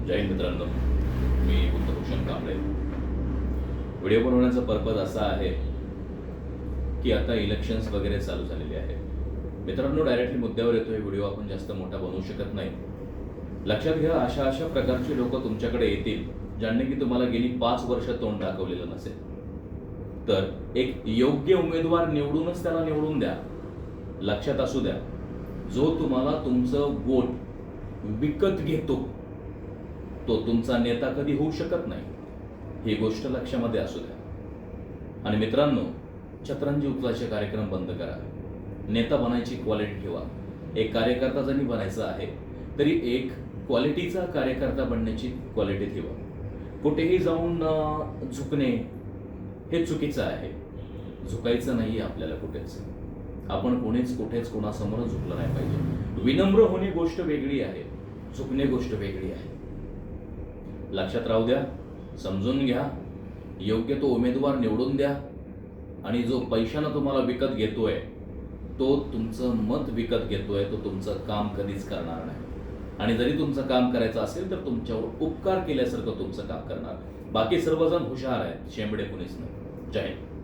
जय हिंद मित्रांनो, मी बुद्धभूषण कांबळे. व्हिडिओ बनवण्याचा पर्पज असा आहे की आता इलेक्शन्स वगैरे चालू झालेले आहेत. मित्रांनो, डायरेक्टली मुद्द्यावर येतो. हे व्हिडिओ आपण जास्त मोठा बनवू शकत नाही. लक्षात घ्या, अशा प्रकारची लोक तुमच्याकडे येतील ज्यांनी की तुम्हाला गेली 5 वर्ष तोंड दाखवलेलं नसेल. तर एक योग्य उमेदवार निवडूनच त्याला निवडून द्या. लक्षात असू द्या, जो तुम्हाला तुमचं वोट विकत घेतो तो तुमचा नेता कधी होऊ शकत नाही. ही गोष्ट लक्षामध्ये असू द्या. आणि मित्रांनो, चतरंजी उचलायचे कार्यक्रम बंद करा. नेता बनायची क्वालिटी ठेवा. एक कार्यकर्ता जरी बनायचा आहे तरी एक क्वालिटीचा कार्यकर्ता बनण्याची क्वालिटी ठेवा. कुठेही जाऊन झुकणे हे चुकीचं आहे. झुकायचं नाही आपल्याला कुठेच. आपण कोणीच कुठेच कोणासमोर झुकलं नाही पाहिजे. विनम्र होणे गोष्ट वेगळी आहे, झुकणे गोष्ट वेगळी आहे. लक्षात राहू द्या, समजून घ्या. योग्य तो उमेदवार निवडून द्या. आणि जो पैशानं तुम्हाला विकत घेतोय तो तुमचं मत विकत घेतोय, तो तुमचं काम कधीच करणार नाही. आणि जरी तुमचं काम करायचं असेल तर तुमच्यावर उपकार केल्यासारखं तुमचं काम करणार. बाकी सर्वजण हुशार आहेत, शेंबडे कुणीच नाही. जय हिंद.